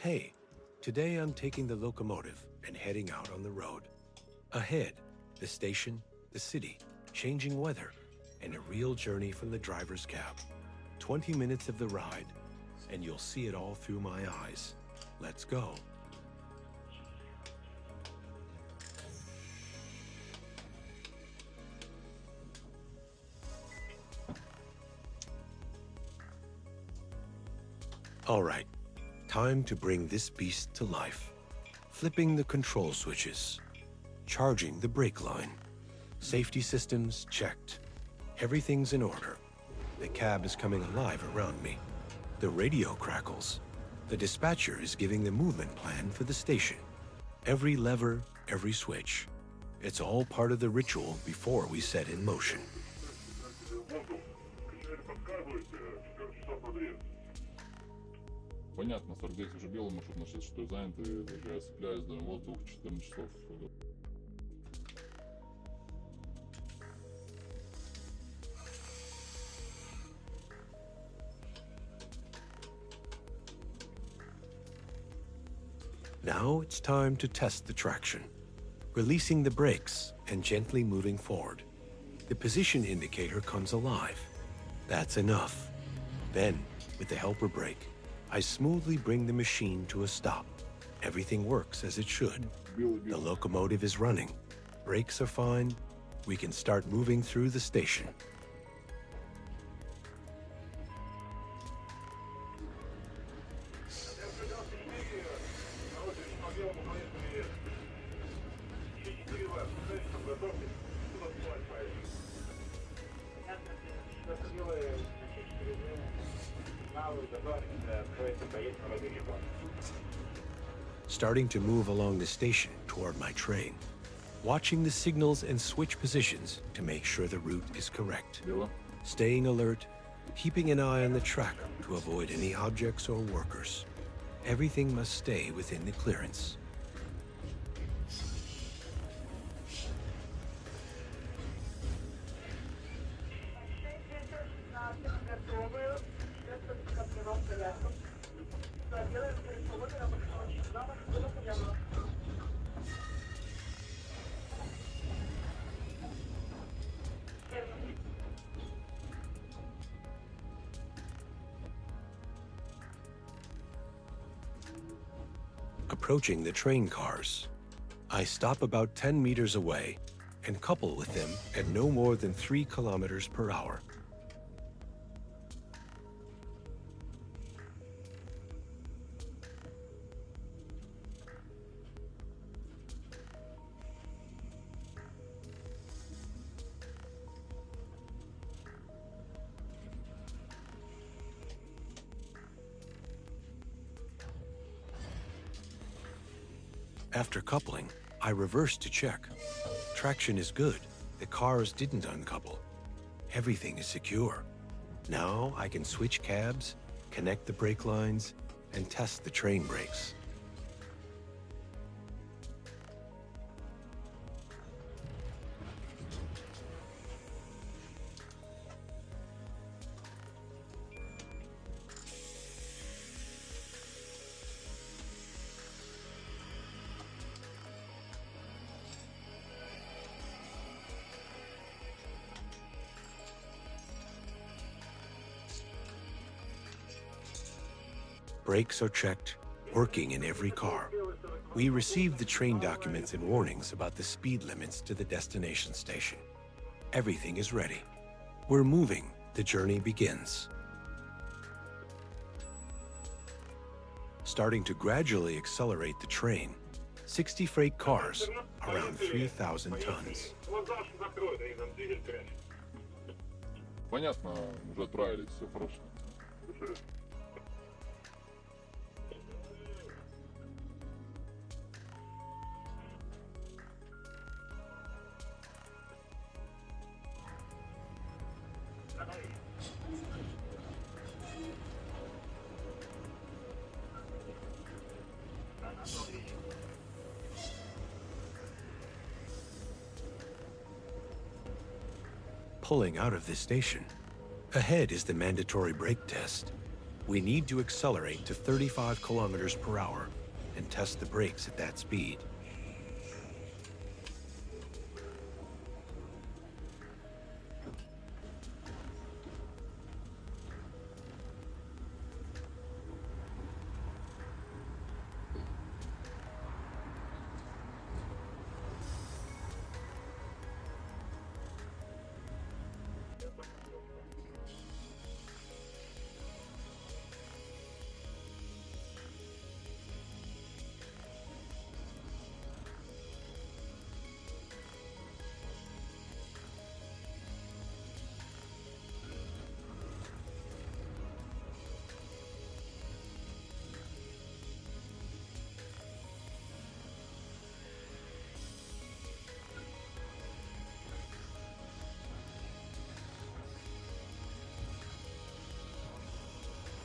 Hey, today I'm taking the locomotive and heading out on the road. Ahead, the station, the city, changing weather, and a real journey from the driver's cab. 20 minutes of the ride, and you'll see it all through my eyes. Let's go. All right, time to bring this beast to life. Flipping the control switches, charging the brake line. Safety systems checked. Everything's in order. The cab is coming alive around me. The radio crackles. The dispatcher is giving the movement plan for the station. Every lever, every switch. It's all part of the ritual before we set in motion. Понятно, 49 уже белый маршрут на 66 занят, и даже я цепляюсь до воздух 14 часов. Now it's time to test the traction. Releasing the brakes and gently moving forward. The position indicator comes alive. That's enough. Then, with the helper brake, I smoothly bring the machine to a stop. Everything works as it should. The locomotive is running. Brakes are fine. We can start moving through the station. Starting to move along the station toward my train. Watching the signals and switch positions to make sure the route is correct. Staying alert, keeping an eye on the track to avoid any objects or workers. Everything must stay within the clearance. Approaching the train cars. I stop about 10 meters away and couple with them at no more than 3 kilometers per hour. After coupling, I reverse to check. Traction is good. The cars didn't uncouple. Everything is secure. Now I can switch cabs, connect the brake lines, and test the train brakes. Brakes are checked, working in every car. We received the train documents and warnings about the speed limits to the destination station. Everything is ready. We're moving. The journey begins. Starting to gradually accelerate the train. 60 freight cars, around 3,000 tons. Понятно, уже отправились, все хорошо. Pulling out of this station. Ahead is the mandatory brake test. We need to accelerate to 35 kilometers per hour and test the brakes at that speed.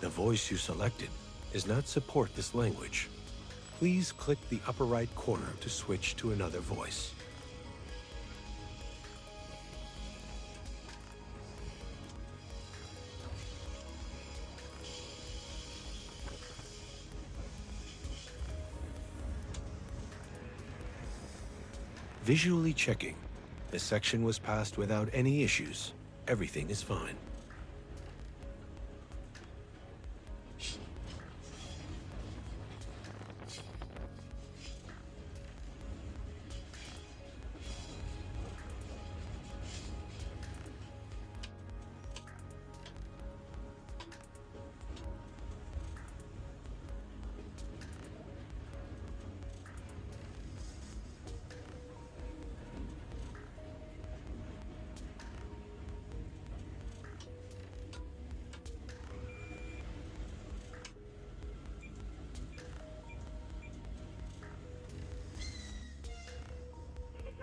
The voice you selected does not support this language. Please click the upper right corner to switch to another voice. Visually checking. The section was passed without any issues. Everything is fine.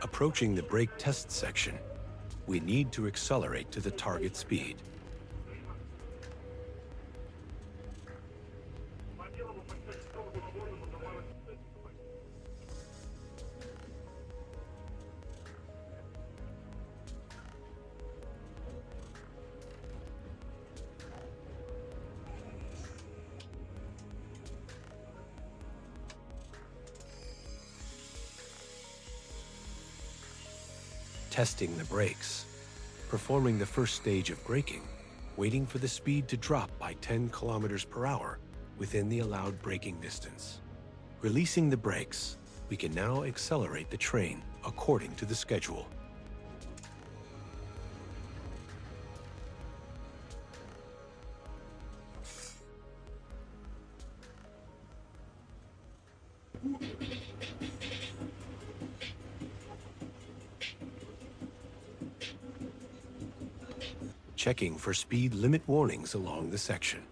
Approaching the brake test section, we need to accelerate to the target speed. Testing the brakes, performing the first stage of braking, waiting for the speed to drop by 10 kilometers per hour within the allowed braking distance. Releasing the brakes, we can now accelerate the train according to the schedule. Checking for speed limit warnings along the section.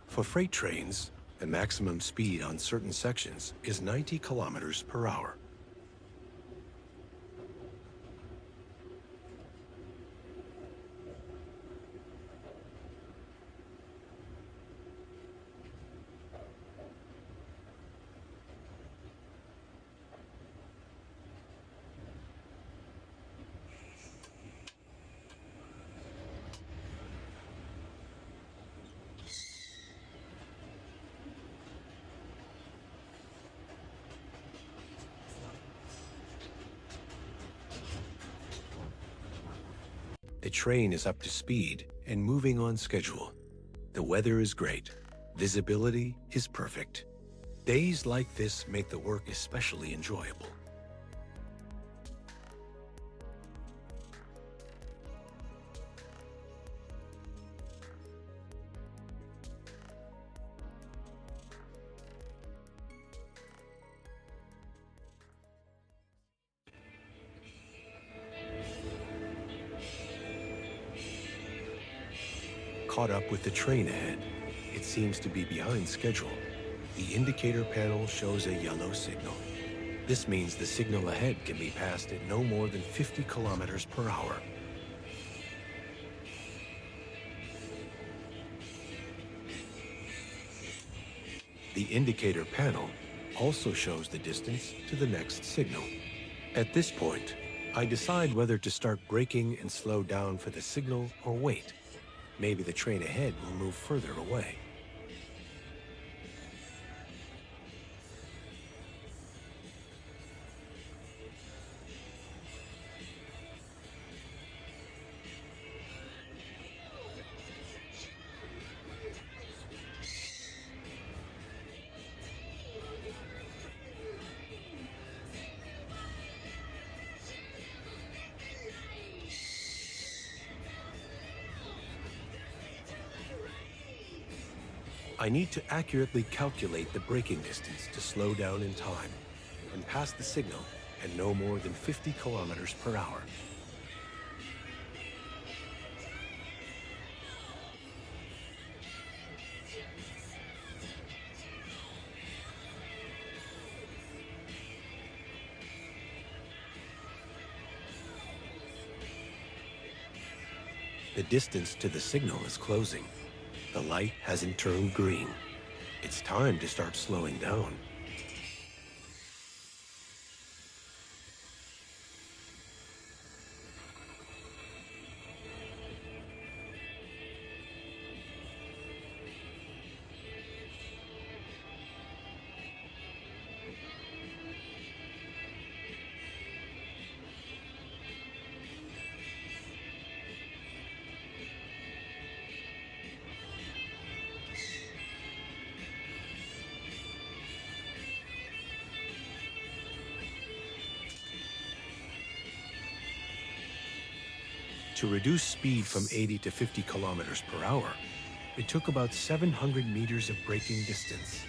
For freight trains, the maximum speed on certain sections is 90 kilometers per hour. The train is up to speed and moving on schedule. The weather is great. Visibility is perfect. Days like this make the work especially enjoyable. Caught up with the train ahead. It seems to be behind schedule. The indicator panel shows a yellow signal. This means the signal ahead can be passed at no more than 50 kilometers per hour. The indicator panel also shows the distance to the next signal. At this point, I decide whether to start braking and slow down for the signal or wait. Maybe the train ahead will move further away. I need to accurately calculate the braking distance to slow down in time and pass the signal at no more than 50 kilometers per hour. The distance to the signal is closing. The light hasn't turned green. It's time to start slowing down. To reduce speed from 80 to 50 kilometers per hour, it took about 700 meters of braking distance.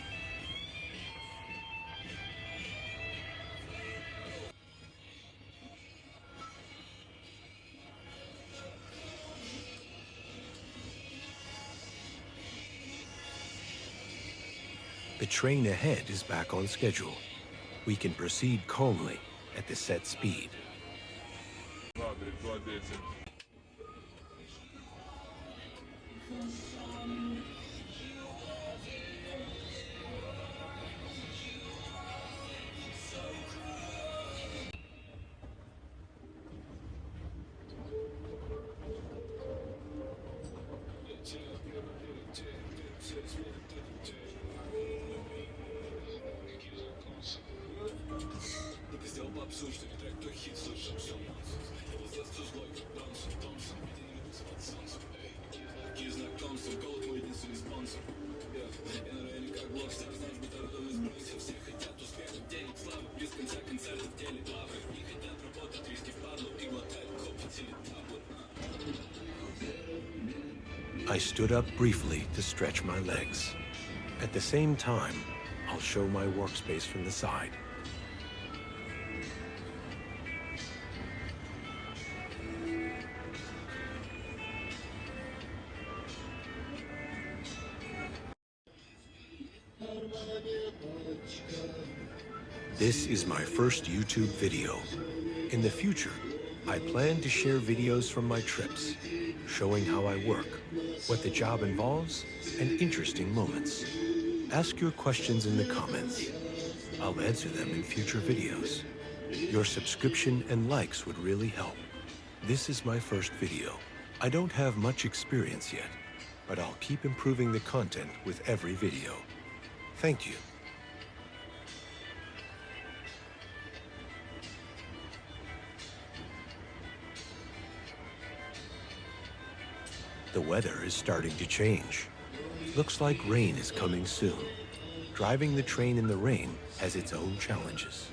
The train ahead is back on schedule. We can proceed calmly at the set speed. I stood up briefly to stretch my legs. At the same time, I'll show my workspace from the side. This is my first YouTube video. In the future, I plan to share videos from my trips, showing how I work, what the job involves, and interesting moments. Ask your questions in the comments. I'll answer them in future videos. Your subscription and likes would really help. This is my first video. I don't have much experience yet, but I'll keep improving the content with every video. Thank you. The weather is starting to change. Looks like rain is coming soon. Driving the train in the rain has its own challenges.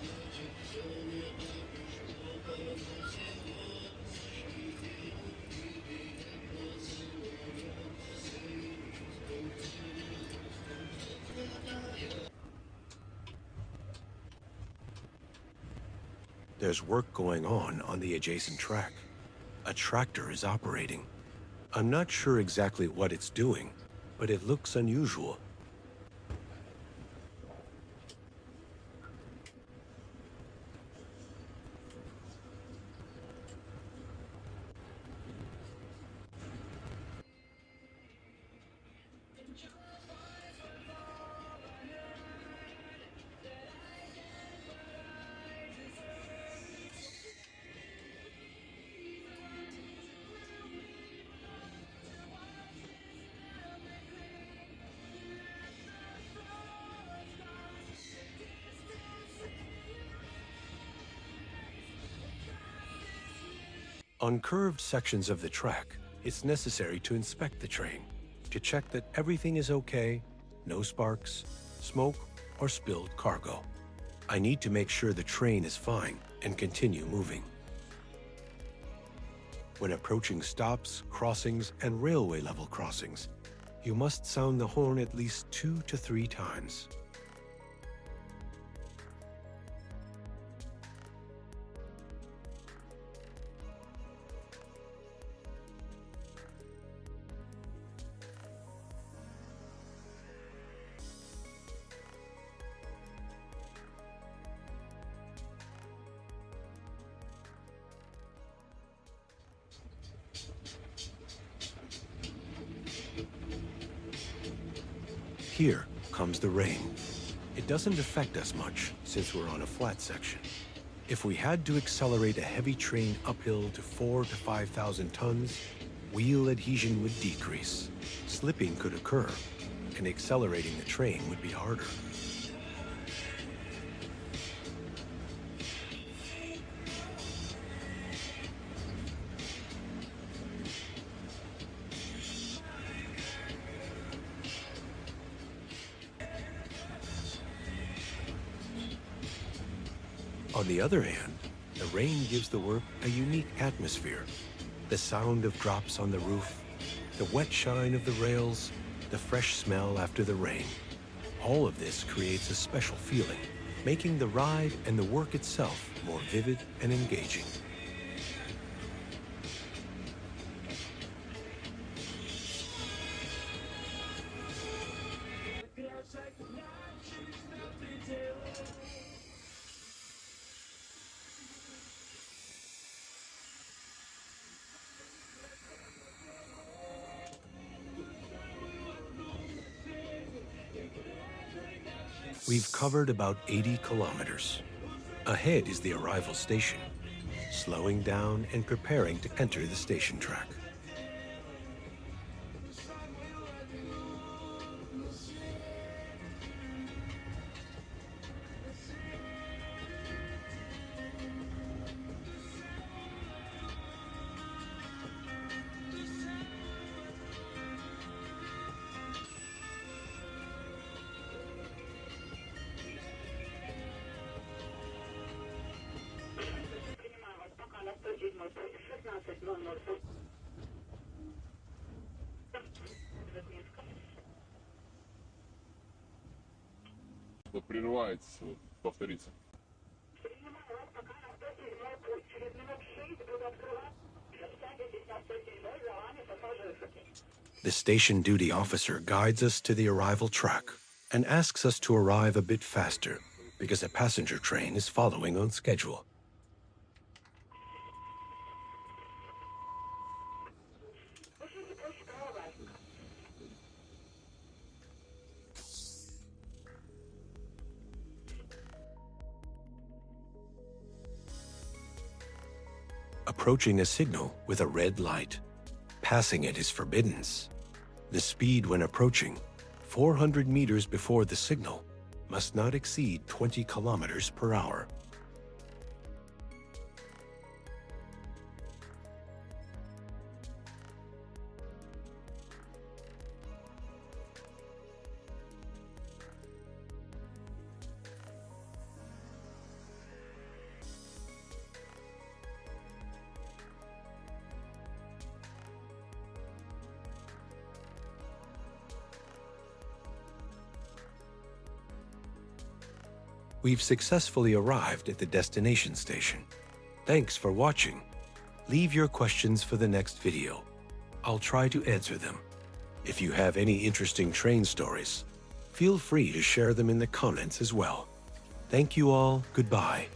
There's work going on the adjacent track. A tractor is operating. I'm not sure exactly what it's doing, but it looks unusual. On curved sections of the track, it's necessary to inspect the train, to check that everything is okay, no sparks, smoke, or spilled cargo. I need to make sure the train is fine and continue moving. When approaching stops, crossings, and railway level crossings, You must sound the horn at least 2 to 3 times. Here comes the rain. It doesn't affect us much since we're on a flat section. If we had to accelerate a heavy train uphill to 4,000 to 5,000 tons, wheel adhesion would decrease. Slipping could occur, and accelerating the train would be harder. On the other hand, the rain gives the work a unique atmosphere. The sound of drops on the roof, the wet shine of the rails, the fresh smell after the rain. All of this creates a special feeling, making the ride and the work itself more vivid and engaging. We've covered about 80 kilometers. Ahead is the arrival station, slowing down and preparing to enter the station track. Прерывается, повторится. The station duty officer guides us to the arrival track and asks us to arrive a bit faster because a passenger train is following on schedule. Approaching a signal with a red light. Passing it is forbidden. The speed when approaching, 400 meters before the signal, must not exceed 20 kilometers per hour. We've successfully arrived at the destination station. Thanks for watching. Leave your questions for the next video. I'll try to answer them. If you have any interesting train stories, feel free to share them in the comments as well. Thank you all. Goodbye.